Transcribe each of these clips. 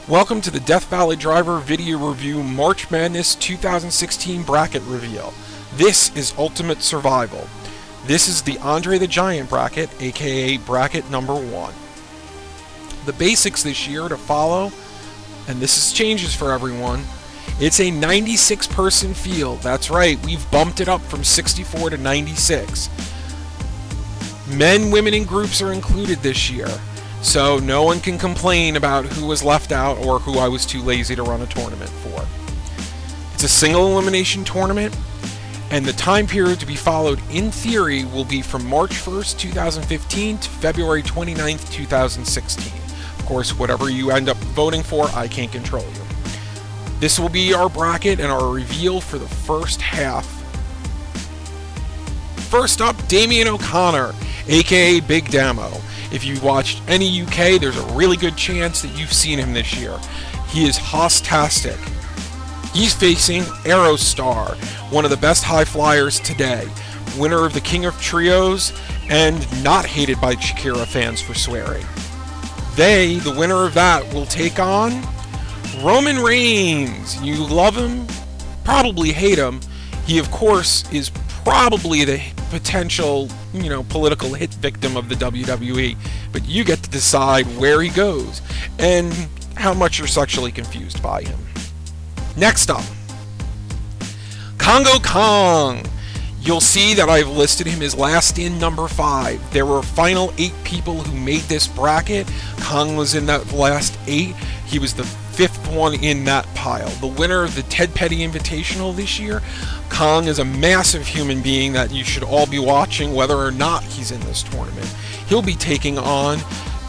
Welcome to the Death Valley Driver video review March Madness 2016 bracket reveal. This is Ultimate Survival. This is the Andre the Giant bracket, aka bracket number 1. The basics this year to follow, and this is changes for everyone, it's a 96 person field. That's right, we've bumped it up from 64 to 96. Men, women, and groups are included this year. So no one can complain about who was left out or who I was too lazy to run a tournament for. It's a single elimination tournament, and the time period to be followed in theory will be from March 1st, 2015 to February 29th, 2016. Of course, whatever you end up voting for, I can't control you. This will be our bracket and our reveal for the first half. First up, Damien O'Connor, aka Big Damo. If you've watched any UK, there's a really good chance that you've seen him this year. He is hoss-tastic. He's facing Aerostar, one of the best high flyers today, winner of the King of Trios, and not hated by Shakira fans for swearing. They, the winner of that, will take on Roman Reigns. You love him, probably hate him. He, of course, is probably the potential, political hit victim of the WWE, but you get to decide where he goes and how much you're sexually confused by him. Next up, Congo Kong. You'll see that I've listed him as last in number 5. There were final 8 people who made this bracket. Kong was in that last 8. He was the 5th one in that pile. The winner of the Ted Petty Invitational this year. Kong is a massive human being that you should all be watching whether or not he's in this tournament. He'll be taking on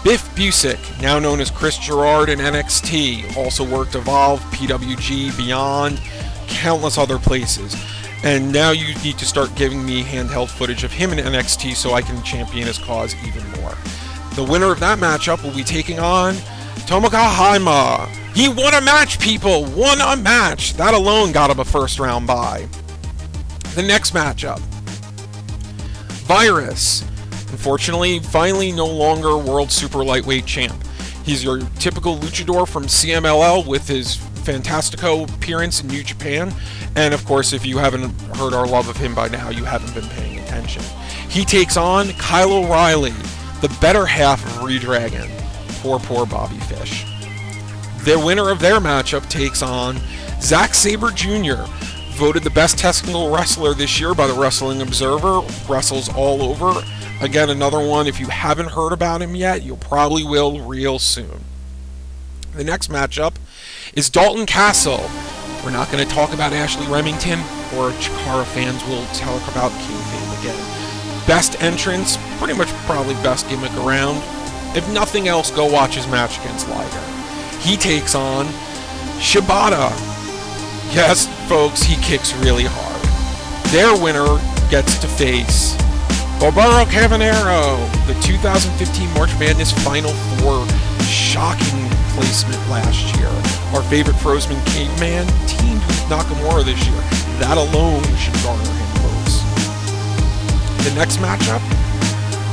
Biff Busick, now known as Chris Gerard in NXT. Also worked Evolve, PWG, Beyond, countless other places. And now you need to start giving me handheld footage of him in NXT so I can champion his cause even more. The winner of that matchup will be taking on Tomoka Haima. He won a match, people! Won a match! That alone got him a first round bye. The next matchup, Virus. Unfortunately, finally no longer World Super Lightweight Champ. He's your typical luchador from CMLL with his Fantastico appearance in New Japan. And of course, if you haven't heard our love of him by now, you haven't been paying attention. He takes on Kyle O'Reilly, the better half of Redragon. Poor Bobby Fish. The winner of their matchup takes on Zack Sabre Jr., voted the best technical wrestler this year by the Wrestling Observer, wrestles all over. Again, another one, if you haven't heard about him yet, you'll probably will real soon. The next matchup is Dalton Castle. We're not going to talk about Ashley Remington, or Chikara fans will talk about kayfabe again. Best entrance, pretty much probably best gimmick around. If nothing else, go watch his match against Liger. He takes on Shibata. Yes, folks, he kicks really hard. Their winner gets to face Barbaro Cavanero, the 2015 March Madness Final 4 shocking placement last year. Our favorite Frozen Caveman teamed with Nakamura this year. That alone should garner him votes. The next matchup,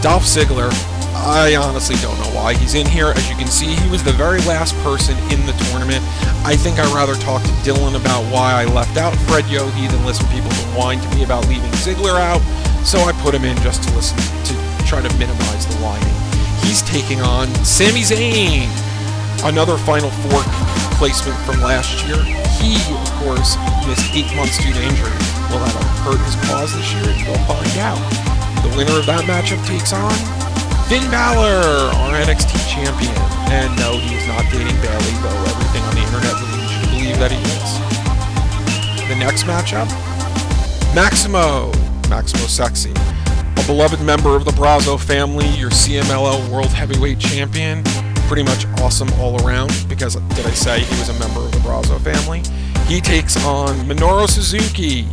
Dolph Ziggler. I honestly don't know why he's in here. As you can see, he was the very last person in the tournament. I think I'd rather talk to Dylan about why I left out Fred Yohe than listen to people to whine to me about leaving Ziggler out. So I put him in just to listen, to try to minimize the whining. He's taking on Sami Zayn, another Final Four placement from last year. He, of course, missed 8 months due to injury. Will that hurt his cause this year? You'll find out. The winner of that matchup takes on Finn Balor, our NXT champion. And no, he's not dating Bayley, though everything on the internet leads you to believe that he is. The next matchup, Maximo Sexy, a beloved member of the Brazo family, your CMLL World Heavyweight Champion. Pretty much awesome all around, because, did I say he was a member of the Brazo family? He takes on Minoru Suzuki.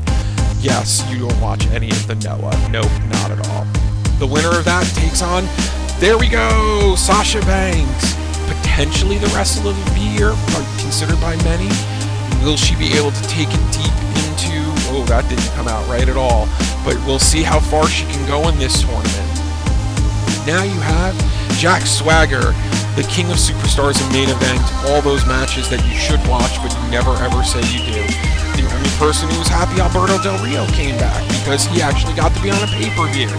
Yes, you don't watch any of the Noah. Nope, not at all. The winner of that takes on, there we go, Sasha Banks. Potentially the wrestler of the year, considered by many. Will she be able to take it deep into, oh, that didn't come out right at all, but we'll see how far she can go in this tournament. Now you have Jack Swagger, the King of Superstars and main event, all those matches that you should watch but you never ever say you do. The only person who was happy Alberto Del Rio came back because he actually got to be on a pay-per-view.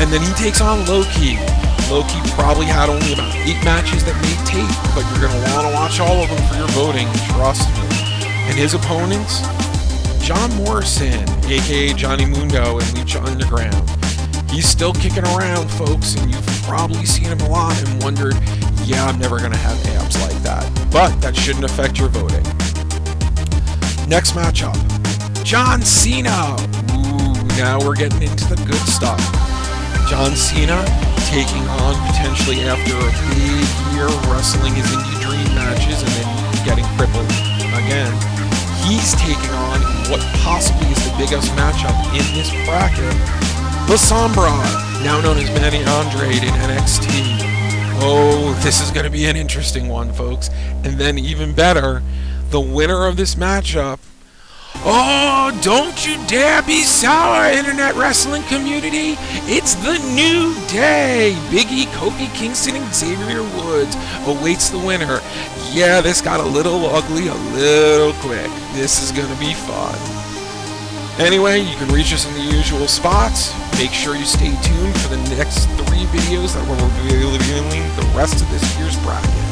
And then he takes on Loki. Loki probably had only about 8 matches that made tape, but you're going to want to watch all of them for your voting, trust me. And his opponents? John Morrison, aka Johnny Mundo and Lucha Underground. He's still kicking around, folks, and you've probably seen him a lot and wondered, yeah, I'm never going to have abs like that. But that shouldn't affect your voting. Next matchup, John Cena. Ooh, now we're getting into the good stuff. John Cena taking on, potentially after a big year wrestling his indie dream matches and then getting crippled again, he's taking on what possibly is the biggest matchup in this bracket, La Sombra, now known as Manny Andrade in NXT. Oh, this is going to be an interesting one, folks. And then even better, the winner of this matchup. Oh, don't you dare be sour, internet wrestling community. It's the New Day. Biggie, Kofi Kingston, and Xavier Woods awaits the winner. Yeah, this got a little ugly a little quick. This is going to be fun. Anyway, you can reach us in the usual spots. Make sure you stay tuned for the next 3 videos that will be revealing the rest of this year's bracket.